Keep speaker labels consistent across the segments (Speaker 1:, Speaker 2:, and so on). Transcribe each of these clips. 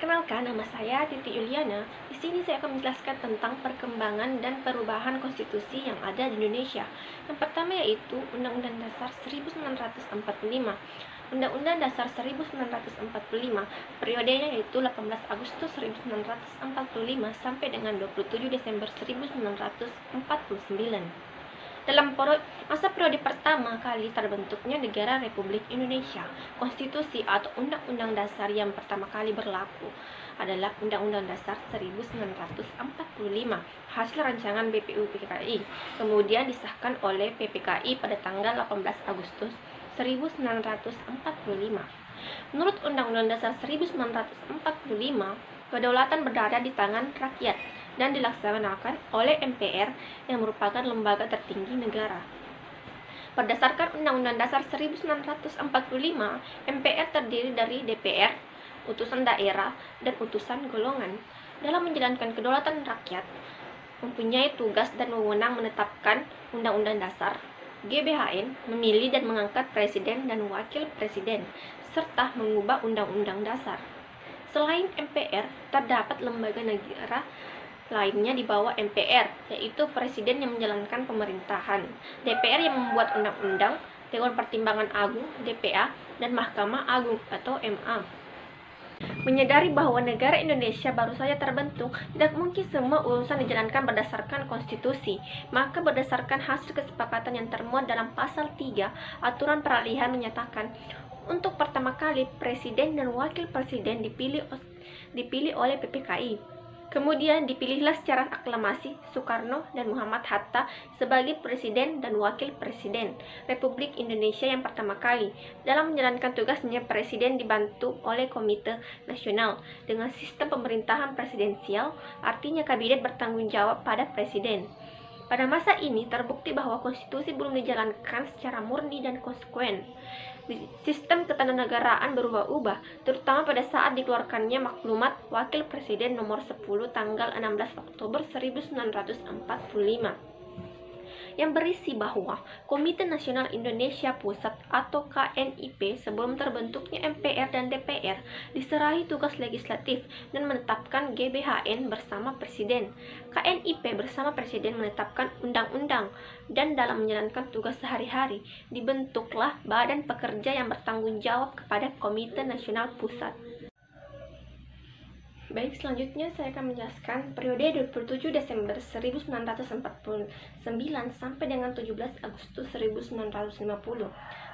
Speaker 1: Perkenalkan, nama saya Titi Yuliana. Di sini saya akan menjelaskan tentang perkembangan dan perubahan konstitusi yang ada di Indonesia. Yang pertama yaitu Undang-Undang Dasar 1945. Undang-Undang Dasar 1945 periodenya yaitu 18 Agustus 1945 sampai dengan 27 Desember 1949. Dalam masa periode pertama kali terbentuknya negara Republik Indonesia, konstitusi atau undang-undang dasar yang pertama kali berlaku adalah Undang-Undang Dasar 1945, hasil rancangan BPUPKI, kemudian disahkan oleh PPKI pada tanggal 18 Agustus 1945. Menurut Undang-Undang Dasar 1945, kedaulatan berada di tangan rakyat dan dilaksanakan oleh MPR yang merupakan lembaga tertinggi negara. Berdasarkan Undang-Undang Dasar 1945, MPR terdiri dari DPR, utusan daerah, dan utusan golongan. Dalam menjalankan kedaulatan rakyat, mempunyai tugas dan wewenang menetapkan Undang-Undang Dasar, GBHN, memilih dan mengangkat presiden dan wakil presiden, serta mengubah Undang-Undang Dasar. Selain MPR, terdapat lembaga negara lainnya di bawah MPR, yaitu Presiden yang menjalankan pemerintahan, DPR yang membuat undang-undang, Dewan Pertimbangan Agung (DPA), dan Mahkamah Agung atau MA. Menyadari bahwa negara Indonesia baru saja terbentuk, tidak mungkin semua urusan dijalankan berdasarkan konstitusi. Maka berdasarkan hasil kesepakatan yang termuat dalam pasal 3 Aturan Peralihan menyatakan, untuk pertama kali Presiden dan Wakil Presiden dipilih oleh PPKI. Kemudian dipilihlah secara aklamasi Soekarno dan Muhammad Hatta sebagai Presiden dan Wakil Presiden Republik Indonesia yang pertama kali. Dalam menjalankan tugasnya, Presiden dibantu oleh Komite Nasional dengan sistem pemerintahan presidensial, artinya kabinet bertanggung jawab pada Presiden. Pada masa ini terbukti bahwa konstitusi belum dijalankan secara murni dan konsekuen. Sistem ketatanegaraan berubah-ubah, terutama pada saat dikeluarkannya Maklumat Wakil Presiden nomor 10 tanggal 16 Oktober 1945 yang berisi bahwa Komite Nasional Indonesia Pusat atau KNIP sebelum terbentuknya MPR dan DPR diserahi tugas legislatif dan menetapkan GBHN bersama Presiden. KNIP bersama Presiden menetapkan undang-undang, dan dalam menjalankan tugas sehari-hari dibentuklah badan pekerja yang bertanggung jawab kepada Komite Nasional Pusat. Baik, selanjutnya saya akan menjelaskan periode 27 Desember 1949 sampai dengan 17 Agustus 1950.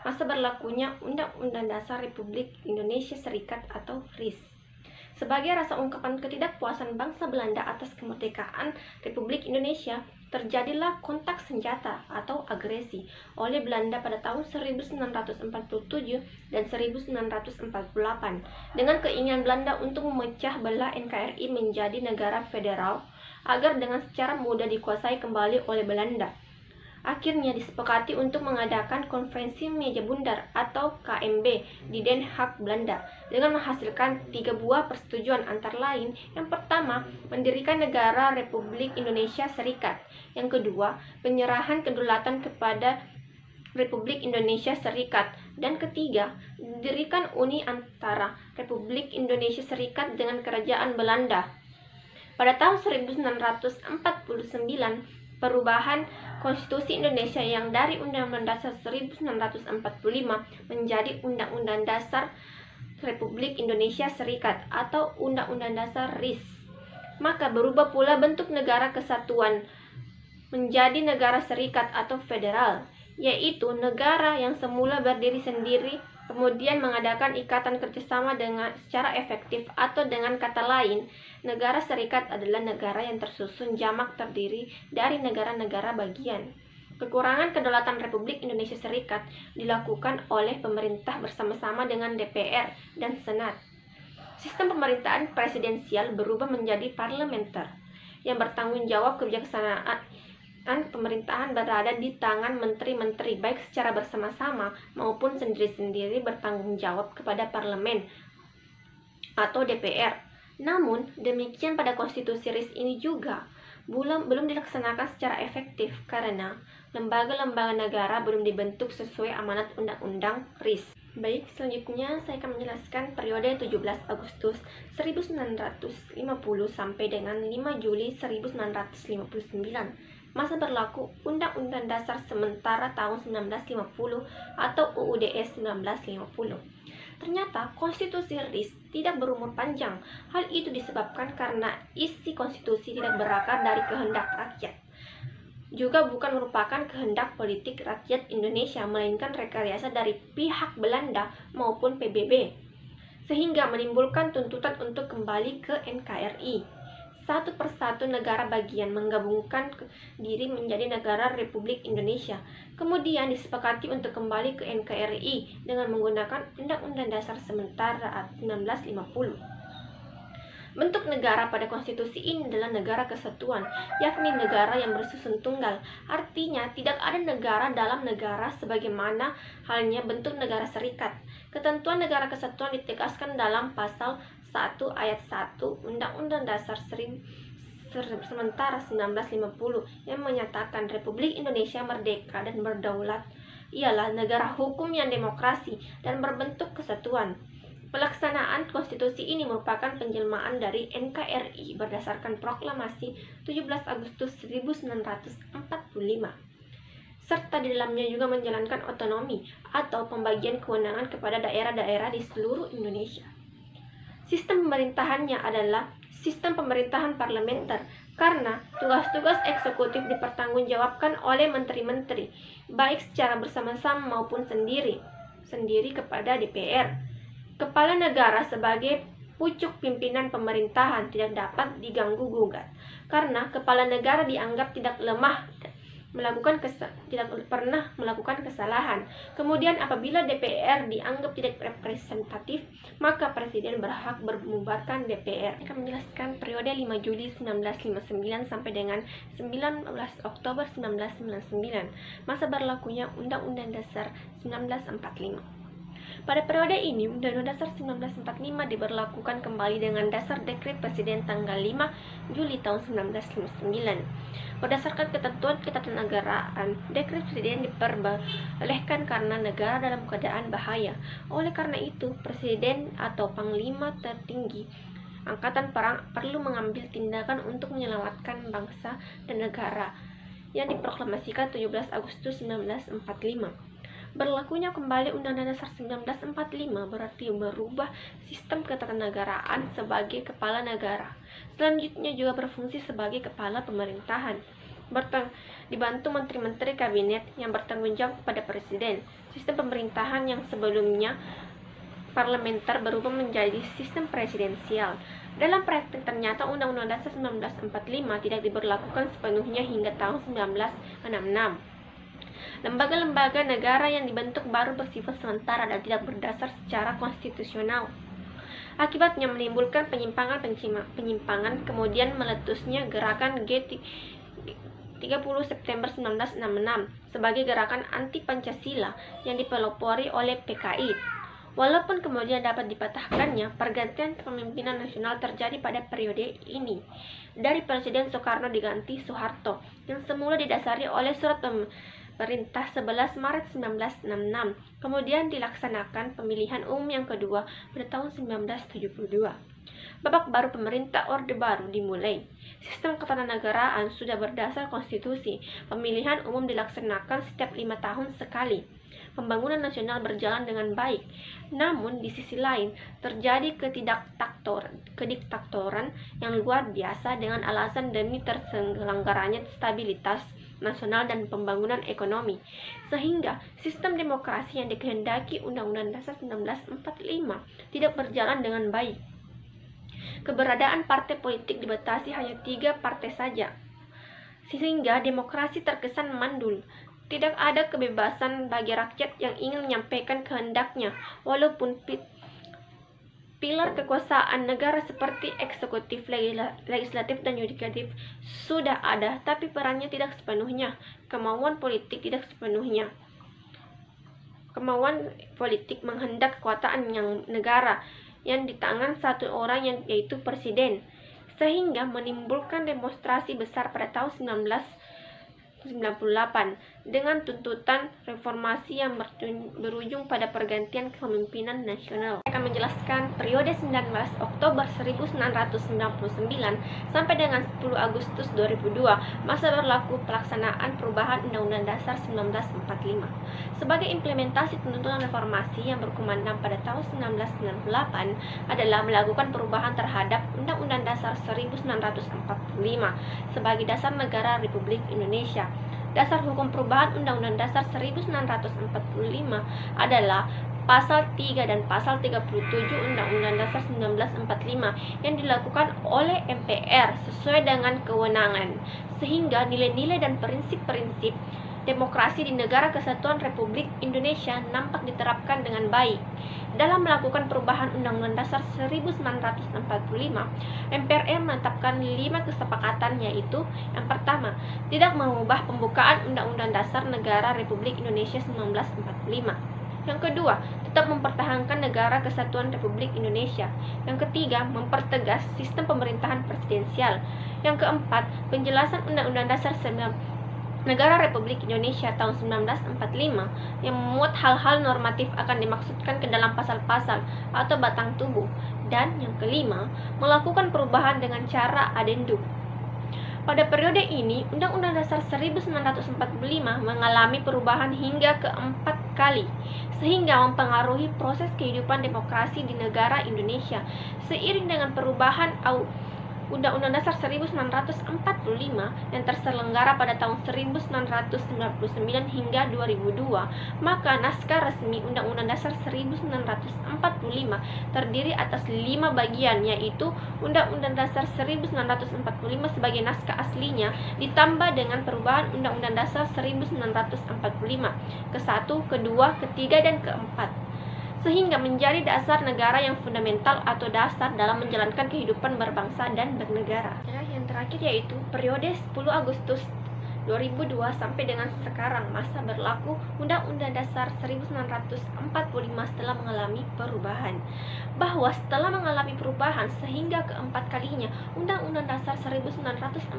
Speaker 1: Masa berlakunya Undang-Undang Dasar Republik Indonesia Serikat atau RIS. Sebagai rasa ungkapan ketidakpuasan bangsa Belanda atas kemerdekaan Republik Indonesia, terjadilah kontak senjata atau agresi oleh Belanda pada tahun 1947 dan 1948 dengan keinginan Belanda untuk memecah belah NKRI menjadi negara federal agar dengan secara mudah dikuasai kembali oleh Belanda. Akhirnya disepakati untuk mengadakan konferensi meja bundar atau KMB di Den Haag, Belanda, dengan menghasilkan 3 buah persetujuan antara lain. Yang pertama, mendirikan negara Republik Indonesia Serikat. Yang kedua, penyerahan kedaulatan kepada Republik Indonesia Serikat. Dan ketiga, didirikan uni antara Republik Indonesia Serikat dengan Kerajaan Belanda. Pada tahun 1949, perubahan Konstitusi Indonesia yang dari Undang-Undang Dasar 1945 menjadi Undang-Undang Dasar Republik Indonesia Serikat atau Undang-Undang Dasar RIS. Maka berubah pula bentuk negara kesatuan menjadi negara serikat atau federal, yaitu negara yang semula berdiri sendiri kemudian mengadakan ikatan kerjasama dengan secara efektif, atau dengan kata lain, negara serikat adalah negara yang tersusun jamak terdiri dari negara-negara bagian. Kekurangan kedaulatan Republik Indonesia Serikat dilakukan oleh pemerintah bersama-sama dengan DPR dan Senat. Sistem pemerintahan presidensial berubah menjadi parlementer yang bertanggung jawab kebijaksanaan pemerintahan berada di tangan menteri-menteri baik secara bersama-sama maupun sendiri-sendiri bertanggung jawab kepada parlemen atau DPR. Namun, demikian pada konstitusi RIS ini juga belum dilaksanakan secara efektif karena lembaga-lembaga negara belum dibentuk sesuai amanat Undang-Undang RIS. Baik, selanjutnya saya akan menjelaskan periode 17 Agustus 1950 sampai dengan 5 Juli 1959. Masa berlaku Undang-Undang Dasar Sementara tahun 1950 atau UUDS 1950. Ternyata konstitusi RIS tidak berumur panjang. Hal itu disebabkan karena isi konstitusi tidak berakar dari kehendak rakyat. Juga bukan merupakan kehendak politik rakyat Indonesia, melainkan rekayasa dari pihak Belanda maupun PBB, sehingga menimbulkan tuntutan untuk kembali ke NKRI. Satu persatu negara bagian menggabungkan diri menjadi negara Republik Indonesia. Kemudian disepakati untuk kembali ke NKRI dengan menggunakan Undang-Undang Dasar Sementara 1950. Bentuk negara pada konstitusi ini adalah negara kesatuan, yakni negara yang bersusun tunggal. Artinya, tidak ada negara dalam negara sebagaimana halnya bentuk negara serikat. Ketentuan negara kesatuan ditegaskan dalam pasal 1 ayat 1 Undang-Undang Dasar Sementara 1950 yang menyatakan Republik Indonesia merdeka dan berdaulat ialah negara hukum yang demokrasi dan berbentuk kesatuan. Pelaksanaan konstitusi ini merupakan penjelmaan dari NKRI berdasarkan proklamasi 17 Agustus 1945. Serta di dalamnya juga menjalankan otonomi atau pembagian kewenangan kepada daerah-daerah di seluruh Indonesia. Sistem pemerintahannya adalah sistem pemerintahan parlementer karena tugas-tugas eksekutif dipertanggungjawabkan oleh menteri-menteri, baik secara bersama-sama maupun sendiri kepada DPR. Kepala negara sebagai pucuk pimpinan pemerintahan tidak dapat diganggu-gugat karena kepala negara dianggap tidak pernah melakukan kesalahan. Kemudian apabila DPR dianggap tidak representatif, maka presiden berhak membubarkan DPR. Saya akan menjelaskan periode 5 Juli 1959 sampai dengan 19 Oktober 1999. Masa berlakunya Undang-Undang Dasar 1945. Pada periode ini, Undang-Undang Dasar 1945 diberlakukan kembali dengan dasar dekret Presiden tanggal 5 Juli tahun 1959. Berdasarkan ketentuan ketatanegaraan, dekret Presiden diperbolehkan karena negara dalam keadaan bahaya. Oleh karena itu, Presiden atau Panglima tertinggi Angkatan Perang perlu mengambil tindakan untuk menyelamatkan bangsa dan negara yang diproklamasikan 17 Agustus 1945. Berlakunya kembali Undang-Undang Dasar 1945 berarti merubah sistem ketatanegaraan sebagai kepala negara. Selanjutnya juga berfungsi sebagai kepala pemerintahan. Dibantu menteri-menteri kabinet yang bertanggung jawab kepada presiden. Sistem pemerintahan yang sebelumnya parlementer berubah menjadi sistem presidensial. Dalam praktik ternyata Undang-Undang Dasar 1945 tidak diberlakukan sepenuhnya hingga tahun 1966. Lembaga-lembaga negara yang dibentuk baru bersifat sementara dan tidak berdasar secara konstitusional. Akibatnya menimbulkan penyimpangan, kemudian meletusnya gerakan G30 September 1966 sebagai gerakan anti-Pancasila yang dipelopori oleh PKI. Walaupun kemudian dapat dipatahkannya, pergantian kepemimpinan nasional terjadi pada periode ini. Dari Presiden Soekarno diganti Soeharto, yang semula didasari oleh surat Perintah 11 Maret 1966, kemudian dilaksanakan pemilihan umum yang kedua pada tahun 1972. Babak baru pemerintah Orde Baru dimulai. Sistem ketatanegaraan sudah berdasar konstitusi. Pemilihan umum dilaksanakan setiap 5 tahun sekali. Pembangunan nasional berjalan dengan baik. Namun di sisi lain terjadi kediktatoran yang luar biasa dengan alasan demi terselenggaranya stabilitas nasional dan pembangunan ekonomi, sehingga sistem demokrasi yang dikehendaki Undang-Undang Dasar 1945 tidak berjalan dengan baik. Keberadaan partai politik dibatasi hanya 3 partai saja, sehingga demokrasi terkesan mandul. Tidak ada kebebasan bagi rakyat yang ingin menyampaikan kehendaknya, walaupun pilar kekuasaan negara seperti eksekutif, legislatif, dan yudikatif sudah ada, tapi perannya tidak sepenuhnya. Kemauan politik menghendak kekuasaan yang negara yang di tangan satu orang yaitu presiden, sehingga menimbulkan demonstrasi besar pada tahun 19 dengan tuntutan reformasi yang berujung pada pergantian kepemimpinan nasional. Saya akan menjelaskan periode 19 Oktober 1999 sampai dengan 10 Agustus 2002, masa berlaku pelaksanaan perubahan Undang-Undang Dasar 1945. Sebagai implementasi tuntutan reformasi yang berkumandang pada tahun 1998 adalah melakukan perubahan terhadap Undang-Undang Dasar 1945 sebagai dasar negara Republik Indonesia. Dasar hukum perubahan Undang-Undang Dasar 1945 adalah Pasal 3 dan Pasal 37 Undang-Undang Dasar 1945 yang dilakukan oleh MPR sesuai dengan kewenangan, sehingga nilai-nilai dan prinsip-prinsip demokrasi di Negara Kesatuan Republik Indonesia nampak diterapkan dengan baik. Dalam melakukan perubahan Undang-Undang Dasar 1945, MPR menetapkan 5 kesepakatan, yaitu yang pertama, tidak mengubah pembukaan Undang-Undang Dasar Negara Republik Indonesia 1945. Yang kedua, tetap mempertahankan Negara Kesatuan Republik Indonesia. Yang ketiga, mempertegas sistem pemerintahan presidensial. Yang keempat, penjelasan Undang-Undang Dasar Negara Republik Indonesia tahun 1945 yang memuat hal-hal normatif akan dimaksudkan ke dalam pasal-pasal atau batang tubuh. Dan yang kelima, melakukan perubahan dengan cara adendum. Pada periode ini, Undang-Undang Dasar 1945 mengalami perubahan hingga keempat kali, sehingga mempengaruhi proses kehidupan demokrasi di negara Indonesia. Seiring dengan perubahan Undang-Undang Dasar 1945 yang terselenggara pada tahun 1999 hingga 2002, maka naskah resmi Undang-Undang Dasar 1945 terdiri atas 5 bagian, yaitu Undang-Undang Dasar 1945 sebagai naskah aslinya ditambah dengan perubahan Undang-Undang Dasar 1945 ke-1, ke-2, ke-3, dan ke-4, sehingga menjadi dasar negara yang fundamental atau dasar dalam menjalankan kehidupan berbangsa dan bernegara. Yang terakhir yaitu periode 10 Agustus 2002 sampai dengan sekarang, masa berlaku Undang-Undang Dasar 1945 setelah mengalami perubahan. Bahwa setelah mengalami perubahan sehingga keempat kalinya, Undang-Undang Dasar 1945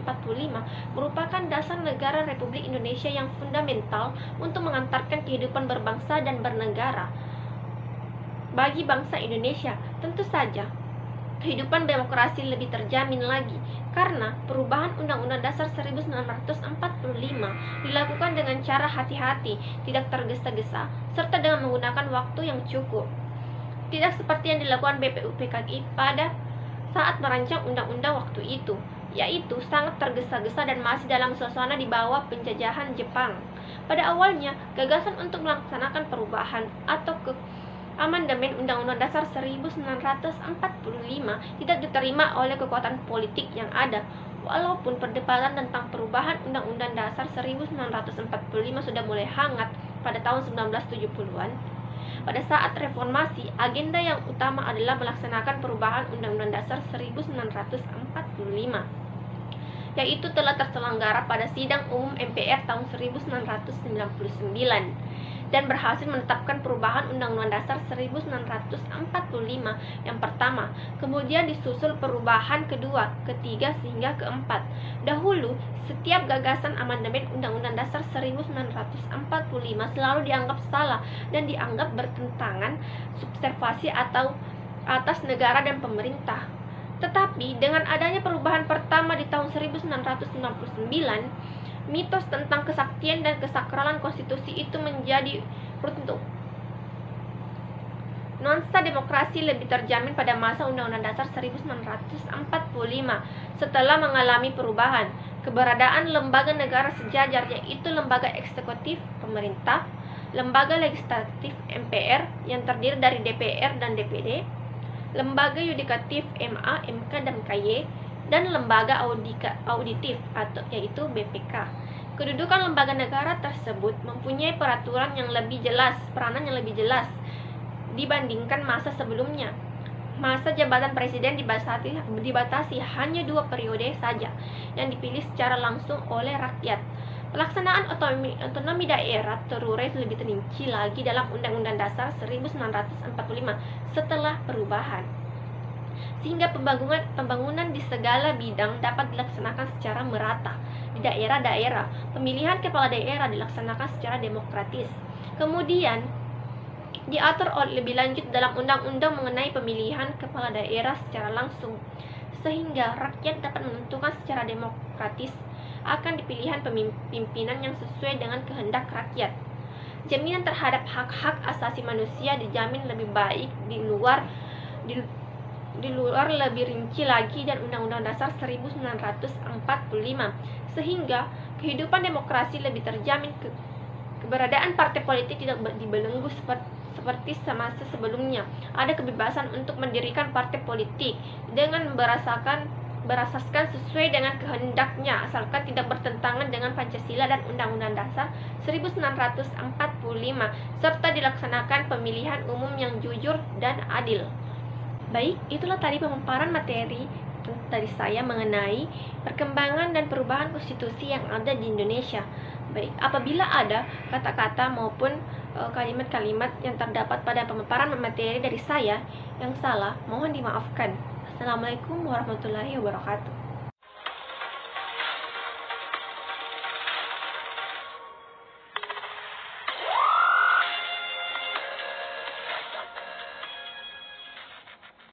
Speaker 1: merupakan dasar negara Republik Indonesia yang fundamental untuk mengantarkan kehidupan berbangsa dan bernegara bagi bangsa Indonesia. Tentu saja, kehidupan demokrasi lebih terjamin lagi karena perubahan Undang-Undang Dasar 1945 dilakukan dengan cara hati-hati, tidak tergesa-gesa, serta dengan menggunakan waktu yang cukup. Tidak seperti yang dilakukan BPUPKI pada saat merancang undang-undang waktu itu, yaitu sangat tergesa-gesa dan masih dalam suasana di bawah penjajahan Jepang. Pada awalnya, gagasan untuk melaksanakan perubahan atau amandemen Undang-Undang Dasar 1945 tidak diterima oleh kekuatan politik yang ada. Walaupun perdebatan tentang perubahan Undang-Undang Dasar 1945 sudah mulai hangat pada tahun 1970-an, pada saat reformasi, agenda yang utama adalah melaksanakan perubahan Undang-Undang Dasar 1945, yaitu telah terselenggara pada sidang umum MPR tahun 1999 dan berhasil menetapkan perubahan Undang-Undang Dasar 1945 yang pertama, kemudian disusul perubahan kedua, ketiga, sehingga keempat. Dahulu, setiap gagasan amandemen Undang-Undang Dasar 1945 selalu dianggap salah dan dianggap bertentangan subservasi atau atas negara dan pemerintah. Tetapi dengan adanya perubahan pertama di tahun 1999, mitos tentang kesaktian dan kesakralan konstitusi itu menjadi runtuh. Nuansa demokrasi lebih terjamin pada masa Undang-Undang Dasar 1945 setelah mengalami perubahan. Keberadaan lembaga negara sejajar, yaitu lembaga eksekutif pemerintah, lembaga legislatif MPR yang terdiri dari DPR dan DPD, lembaga yudikatif MA, MK, dan KY, dan lembaga auditif atau yaitu BPK. Kedudukan lembaga negara tersebut mempunyai peranan yang lebih jelas dibandingkan masa sebelumnya. Masa jabatan presiden dibatasi hanya 2 periode saja yang dipilih secara langsung oleh rakyat. Pelaksanaan otonomi daerah terurai lebih terinci lagi dalam Undang-Undang Dasar 1945 setelah perubahan. sehingga pembangunan di segala bidang dapat dilaksanakan secara merata. Di daerah-daerah, pemilihan kepala daerah dilaksanakan secara demokratis. Kemudian, diatur lebih lanjut dalam undang-undang mengenai pemilihan kepala daerah secara langsung, sehingga rakyat dapat menentukan secara demokratis akan dipilihan pimpinan yang sesuai dengan kehendak rakyat. Jaminan terhadap hak-hak asasi manusia dijamin lebih baik di luar lebih rinci lagi dan Undang-Undang Dasar 1945, sehingga kehidupan demokrasi lebih terjamin. Keberadaan partai politik tidak dibelenggu seperti semasa sebelumnya. Ada kebebasan untuk mendirikan partai politik dengan berasaskan sesuai dengan kehendaknya, asalkan tidak bertentangan dengan Pancasila dan Undang-Undang Dasar 1945, serta dilaksanakan pemilihan umum yang jujur dan adil. Baik, itulah tadi pemaparan materi dari saya mengenai perkembangan dan perubahan konstitusi yang ada di Indonesia. Baik, apabila ada kata-kata maupun kalimat-kalimat yang terdapat pada pemaparan materi dari saya yang salah, mohon dimaafkan. Assalamualaikum warahmatullahi wabarakatuh.